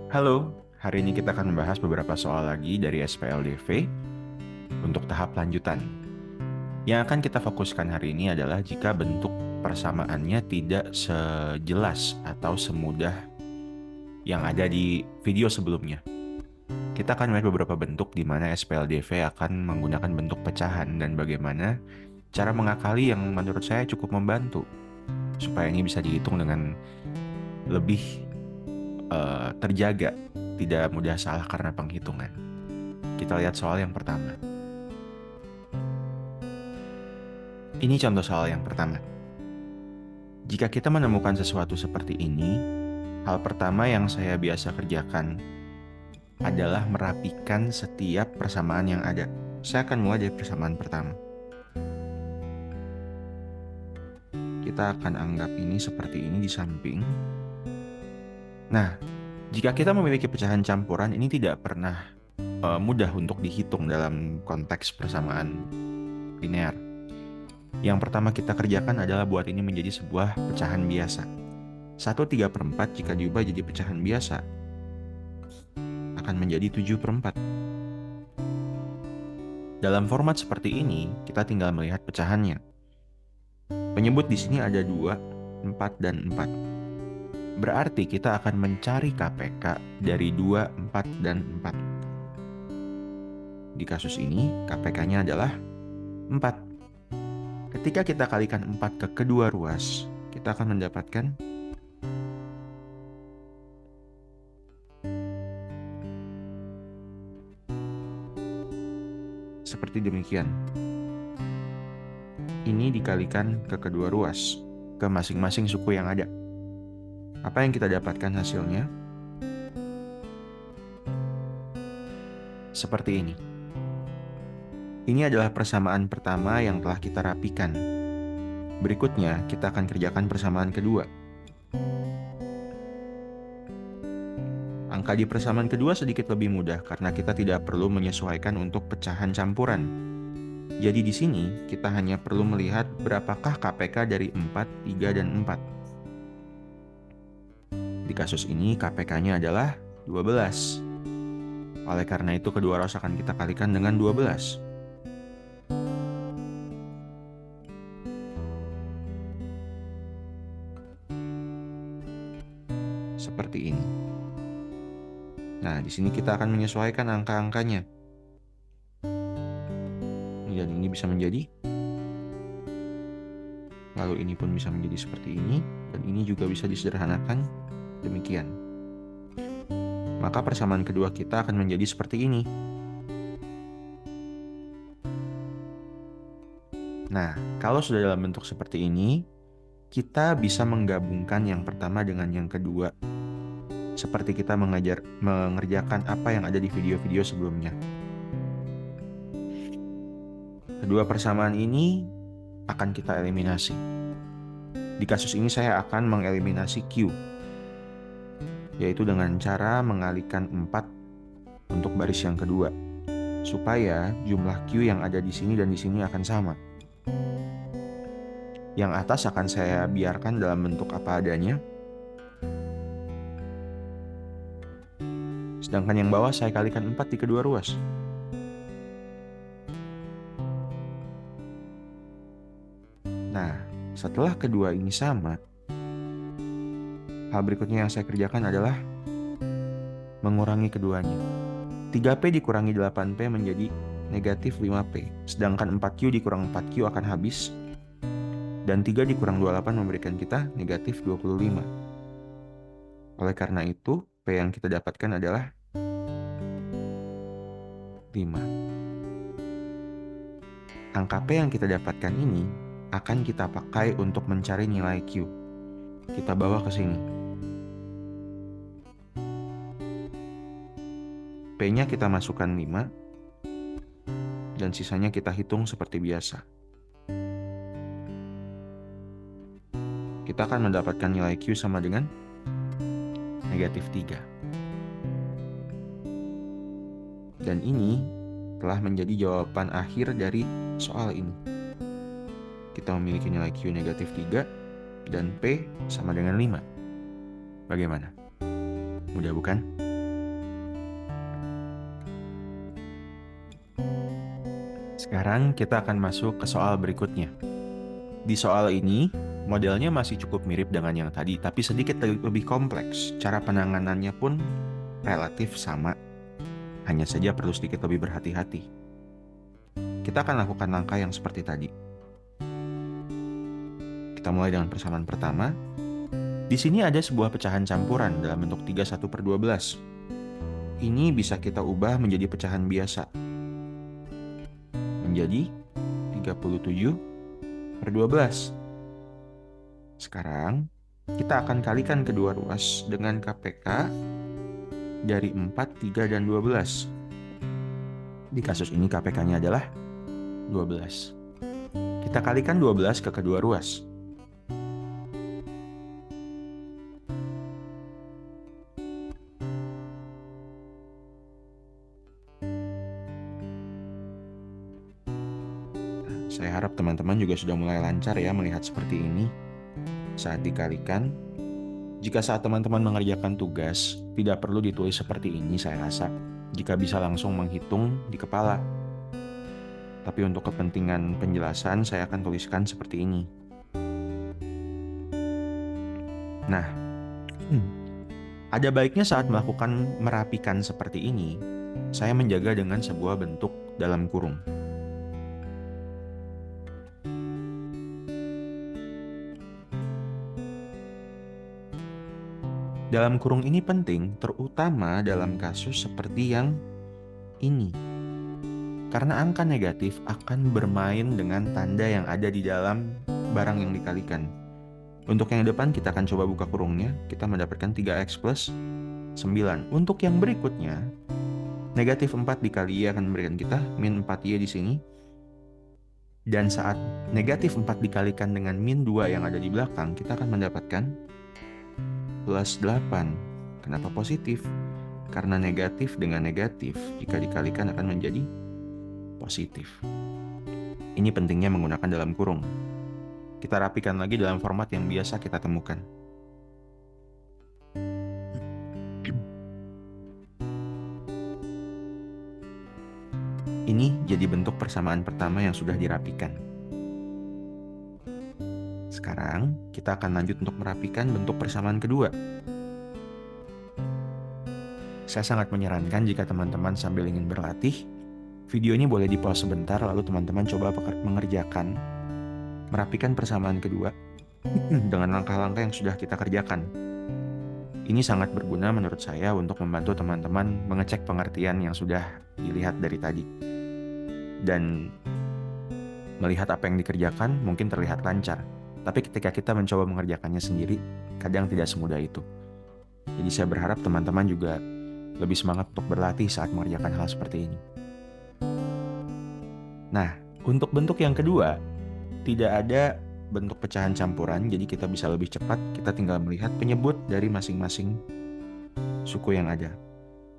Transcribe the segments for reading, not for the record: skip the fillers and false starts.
Halo, hari ini kita akan membahas beberapa soal lagi dari SPLDV untuk tahap lanjutan. Yang akan kita fokuskan hari ini adalah jika bentuk persamaannya tidak sejelas atau semudah yang ada di video sebelumnya. Kita akan melihat beberapa bentuk di mana SPLDV akan menggunakan bentuk pecahan dan bagaimana cara mengakali yang menurut saya cukup membantu supaya ini bisa dihitung dengan lebih terjaga, tidak mudah salah karena penghitungan. Kita lihat soal yang pertama. Ini contoh soal yang pertama. Jika kita menemukan sesuatu seperti ini, hal pertama yang saya biasa kerjakan adalah merapikan setiap persamaan yang ada. Saya akan mulai dari persamaan pertama. Kita akan anggap ini seperti ini di samping. Nah, jika kita memiliki pecahan campuran, ini tidak pernah mudah untuk dihitung dalam konteks persamaan linear. Yang pertama kita kerjakan adalah buat ini menjadi sebuah pecahan biasa. 1/3/4 jika diubah jadi pecahan biasa akan menjadi 7/4. Dalam format seperti ini, kita tinggal melihat pecahannya. Penyebut di sini ada 2, 4, dan 4. Berarti kita akan mencari KPK dari 2, 4, dan 4. Di kasus ini, KPK-nya adalah 4. Ketika kita kalikan 4 ke kedua ruas, kita akan mendapatkan seperti demikian. Ini dikalikan ke kedua ruas, ke masing-masing suku yang ada. Apa yang kita dapatkan hasilnya? Seperti ini. Ini adalah persamaan pertama yang telah kita rapikan. Berikutnya, kita akan kerjakan persamaan kedua. Angka di persamaan kedua sedikit lebih mudah karena kita tidak perlu menyesuaikan untuk pecahan campuran. Jadi di sini, kita hanya perlu melihat berapakah KPK dari 4, 3, dan 4. Di kasus ini, KPK-nya adalah 12. Oleh karena itu, kedua ruas akan kita kalikan dengan 12. Seperti ini. Nah, di sini kita akan menyesuaikan angka-angkanya. Dan ini bisa menjadi. Lalu ini pun bisa menjadi seperti ini. Dan ini juga bisa disederhanakan demikian. Maka persamaan kedua kita akan menjadi seperti ini. Nah, kalau sudah dalam bentuk seperti ini, kita bisa menggabungkan yang pertama dengan yang kedua. Seperti kita mengerjakan apa yang ada di video-video sebelumnya. Kedua persamaan ini akan kita eliminasi. Di kasus ini saya akan mengeliminasi Q, yaitu dengan cara mengalihkan 4 untuk baris yang kedua, supaya jumlah Q yang ada di sini dan di sini akan sama. Yang atas akan saya biarkan dalam bentuk apa adanya, sedangkan yang bawah saya kalikan 4 di kedua ruas. Nah, setelah kedua ini sama, hal berikutnya yang saya kerjakan adalah mengurangi keduanya. 3P dikurangi 8P menjadi negatif 5P, sedangkan 4Q dikurang 4Q akan habis, dan 3 dikurang 28 memberikan kita negatif 25. Oleh karena itu, P yang kita dapatkan adalah 5. Angka P yang kita dapatkan ini akan kita pakai untuk mencari nilai Q. Kita bawa ke sini. P-nya kita masukkan 5, dan sisanya kita hitung seperti biasa. Kita akan mendapatkan nilai Q sama dengan negatif 3. Dan ini telah menjadi jawaban akhir dari soal ini. Kita memiliki nilai Q negatif 3 dan P sama dengan 5. Bagaimana? Mudah bukan? Sekarang kita akan masuk ke soal berikutnya. Di soal ini, modelnya masih cukup mirip dengan yang tadi, tapi sedikit lebih kompleks. Cara penanganannya pun relatif sama, hanya saja perlu sedikit lebih berhati-hati. Kita akan lakukan langkah yang seperti tadi. Kita mulai dengan persamaan pertama. Di sini ada sebuah pecahan campuran dalam bentuk 31/12. Ini bisa kita ubah menjadi pecahan biasa. Menjadi 37/12. Sekarang, kita akan kalikan kedua ruas dengan KPK dari 4, 3, dan 12. Di kasus ini KPK-nya adalah 12. Kita kalikan 12 ke kedua ruas. Saya harap teman-teman juga sudah mulai lancar ya melihat seperti ini saat dikalikan. Jika saat teman-teman mengerjakan tugas, tidak perlu ditulis seperti ini saya rasa. Jika bisa langsung menghitung di kepala. Tapi untuk kepentingan penjelasan, saya akan tuliskan seperti ini. Nah, ada baiknya saat melakukan merapikan seperti ini, saya menjaga dengan sebuah bentuk dalam kurung. Dalam kurung ini penting, terutama dalam kasus seperti yang ini. Karena angka negatif akan bermain dengan tanda yang ada di dalam barang yang dikalikan. Untuk yang depan kita akan coba buka kurungnya, kita mendapatkan 3x plus 9. Untuk yang berikutnya, negatif 4 dikali Y akan memberikan kita min 4Y di sini. Dan saat negatif 4 dikalikan dengan min 2 yang ada di belakang, kita akan mendapatkan plus 8. Kenapa positif? Karena negatif dengan negatif, jika dikalikan akan menjadi positif. Ini pentingnya menggunakan dalam kurung. Kita rapikan lagi dalam format yang biasa kita temukan. Ini jadi bentuk persamaan pertama yang sudah dirapikan. Sekarang kita akan lanjut untuk merapikan bentuk persamaan kedua. Saya sangat menyarankan jika teman-teman sambil ingin berlatih, video ini boleh di-pause sebentar lalu teman-teman coba mengerjakan merapikan persamaan kedua dengan langkah-langkah yang sudah kita kerjakan. Ini sangat berguna menurut saya untuk membantu teman-teman mengecek pengertian yang sudah dilihat dari tadi. Dan melihat apa yang dikerjakan mungkin terlihat lancar. Tapi ketika kita mencoba mengerjakannya sendiri, kadang tidak semudah itu. Jadi saya berharap teman-teman juga lebih semangat untuk berlatih saat mengerjakan hal seperti ini. Nah, untuk bentuk yang kedua, tidak ada bentuk pecahan campuran, jadi kita bisa lebih cepat. Kita tinggal melihat penyebut dari masing-masing suku yang ada.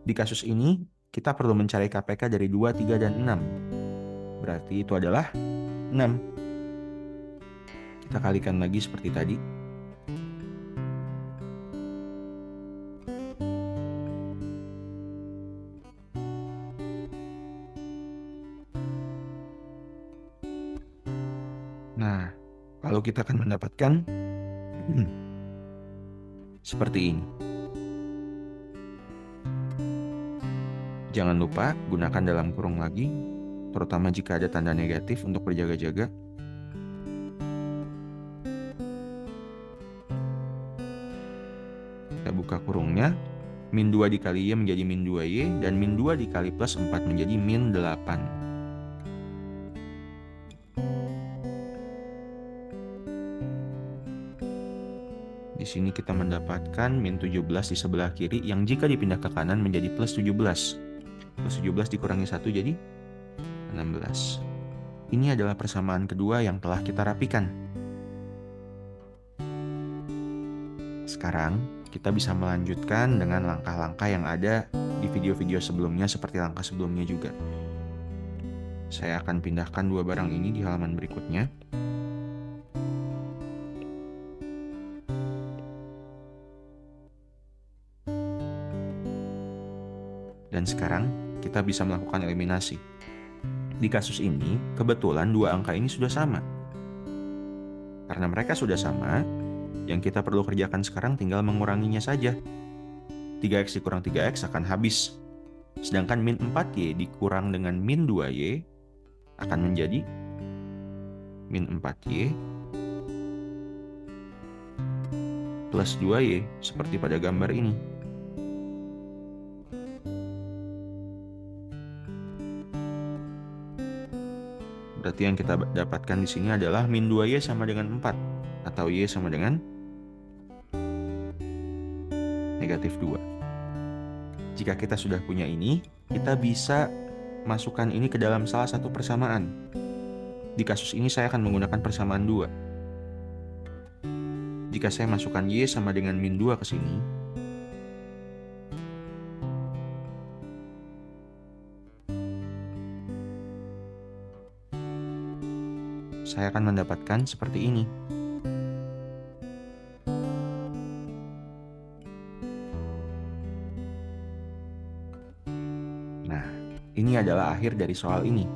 Di kasus ini, kita perlu mencari KPK dari 2, 3, dan 6. Berarti itu adalah 6. Kita kalikan lagi seperti tadi. Nah, lalu kita akan mendapatkan seperti ini. Jangan lupa gunakan dalam kurung lagi, terutama jika ada tanda negatif untuk berjaga-jaga. Kita buka kurungnya, min 2 dikali Y menjadi min 2Y, dan min 2 dikali plus 4 menjadi min 8. Di sini kita mendapatkan min 17 di sebelah kiri yang jika dipindah ke kanan menjadi plus 17. Plus 17 dikurangi 1 jadi 16. Ini adalah persamaan kedua yang telah kita rapikan. Sekarang kita bisa melanjutkan dengan langkah-langkah yang ada di video-video sebelumnya seperti langkah sebelumnya juga. Saya akan pindahkan dua barang ini di halaman berikutnya. Dan sekarang kita bisa melakukan eliminasi. Di kasus ini, kebetulan dua angka ini sudah sama. Karena mereka sudah sama, yang kita perlu kerjakan sekarang tinggal menguranginya saja. 3x dikurang 3x akan habis. Sedangkan min 4y dikurang dengan min 2y akan menjadi min 4y plus 2y seperti pada gambar ini. Berarti yang kita dapatkan di sini adalah min 2y sama dengan 4 atau y sama dengan negatif 2. Jika kita sudah punya ini, kita bisa masukkan ini ke dalam salah satu persamaan. Di kasus ini saya akan menggunakan persamaan 2. Jika saya masukkan y sama dengan min 2 ke sini, saya akan mendapatkan seperti ini. Nah, ini adalah akhir dari soal ini,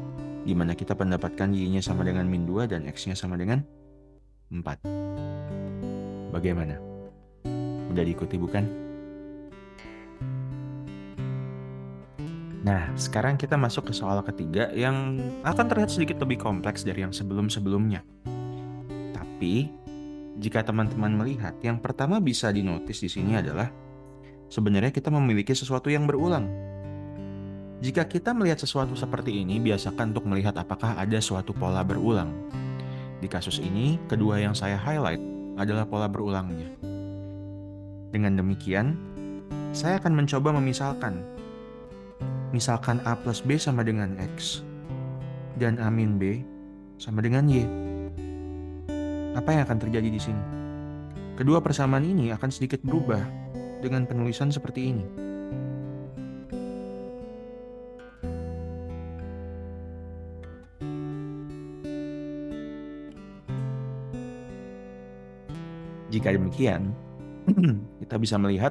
di mana kita mendapatkan y-nya sama dengan min 2 dan x-nya sama dengan 4. Bagaimana? Mudah diikuti bukan? Nah, sekarang kita masuk ke soal ketiga yang akan terlihat sedikit lebih kompleks dari yang sebelum-sebelumnya. Tapi, jika teman-teman melihat, yang pertama bisa dinotis di sini adalah sebenarnya kita memiliki sesuatu yang berulang. Jika kita melihat sesuatu seperti ini, biasakan untuk melihat apakah ada suatu pola berulang. Di kasus ini, kedua yang saya highlight adalah pola berulangnya. Dengan demikian, saya akan mencoba memisalkan. Misalkan A plus B sama dengan X, dan A min B sama dengan Y. Apa yang akan terjadi di sini? Kedua persamaan ini akan sedikit berubah dengan penulisan seperti ini. Jika demikian, kita bisa melihat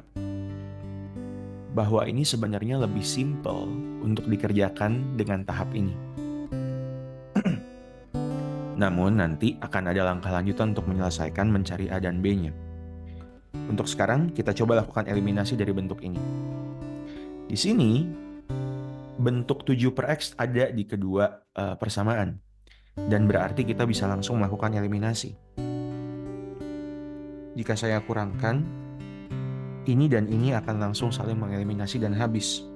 bahwa ini sebenarnya lebih simpel untuk dikerjakan dengan tahap ini. Namun nanti akan ada langkah lanjutan untuk menyelesaikan mencari A dan B-nya. Untuk sekarang, kita coba lakukan eliminasi dari bentuk ini. Di sini, bentuk 7 per X ada di kedua persamaan. Dan berarti kita bisa langsung melakukan eliminasi. Jika saya kurangkan, ini dan ini akan langsung saling mengeliminasi dan habis.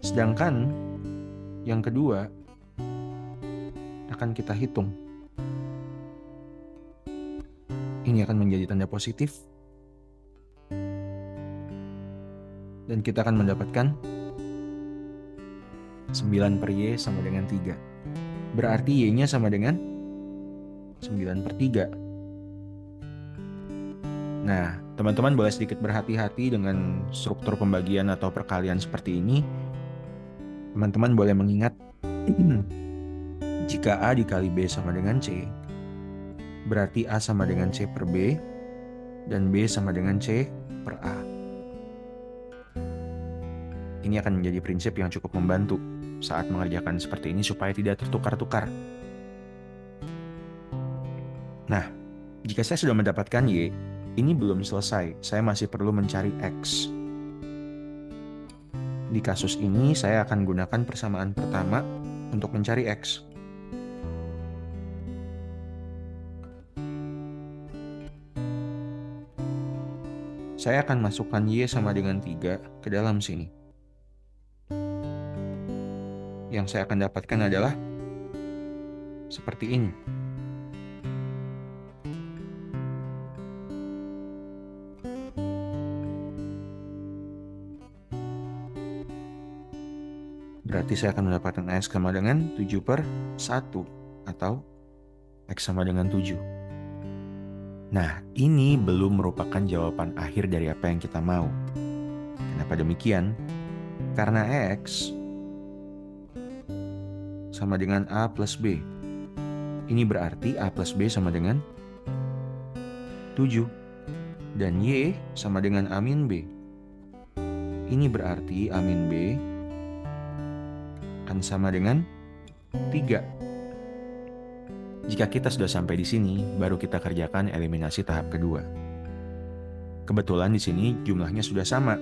Sedangkan yang kedua akan kita hitung. Ini akan menjadi tanda positif. Dan kita akan mendapatkan 9 per Y sama dengan 3. Berarti Y-nya sama dengan 9 per 3. Nah, teman-teman boleh sedikit berhati-hati dengan struktur pembagian atau perkalian seperti ini. Teman-teman boleh mengingat jika A dikali B sama dengan C, berarti A sama dengan C per B, dan B sama dengan C per A. Ini akan menjadi prinsip yang cukup membantu saat mengerjakan seperti ini supaya tidak tertukar-tukar. Nah, jika saya sudah mendapatkan Y, ini belum selesai, saya masih perlu mencari X. Di kasus ini, saya akan gunakan persamaan pertama untuk mencari X. Saya akan masukkan Y sama dengan 3 ke dalam sini. Yang saya akan dapatkan adalah seperti ini. Berarti saya akan mendapatkan X sama dengan 7 per 1 atau X sama dengan 7. Nah, ini belum merupakan jawaban akhir dari apa yang kita mau. Kenapa demikian? Karena X sama dengan A plus B. Ini berarti A plus B sama dengan 7. Dan Y sama dengan A min B. Ini berarti A min B akan sama dengan 3. Jika kita sudah sampai di sini, baru kita kerjakan eliminasi tahap kedua. Kebetulan di sini jumlahnya sudah sama.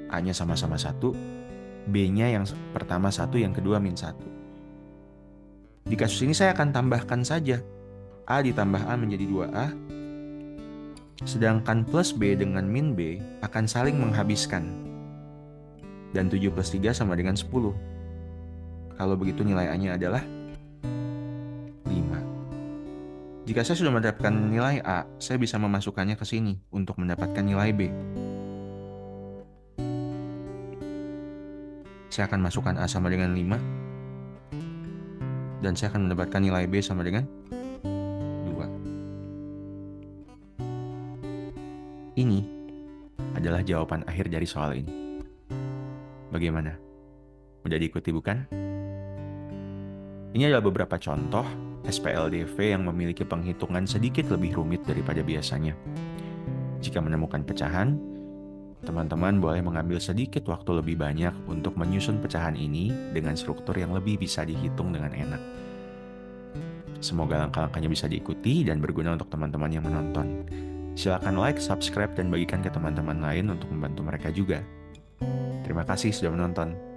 A-nya sama-sama 1, B-nya yang pertama 1, yang kedua min 1. Di kasus ini saya akan tambahkan saja. A ditambah A menjadi 2A, sedangkan plus B dengan min B akan saling menghabiskan. Dan 7 plus 3 sama dengan 10. Kalau begitu nilai A-nya adalah 5. Jika saya sudah mendapatkan nilai A, saya bisa memasukkannya ke sini untuk mendapatkan nilai B. Saya akan masukkan A sama dengan 5, dan saya akan mendapatkan nilai B sama dengan 2. Ini adalah jawaban akhir dari soal ini. Bagaimana? Mudah diikuti bukan? Ini adalah beberapa contoh SPLDV yang memiliki penghitungan sedikit lebih rumit daripada biasanya. Jika menemukan pecahan, teman-teman boleh mengambil sedikit waktu lebih banyak untuk menyusun pecahan ini dengan struktur yang lebih bisa dihitung dengan enak. Semoga langkah-langkahnya bisa diikuti dan berguna untuk teman-teman yang menonton. Silakan like, subscribe, dan bagikan ke teman-teman lain untuk membantu mereka juga. Terima kasih sudah menonton.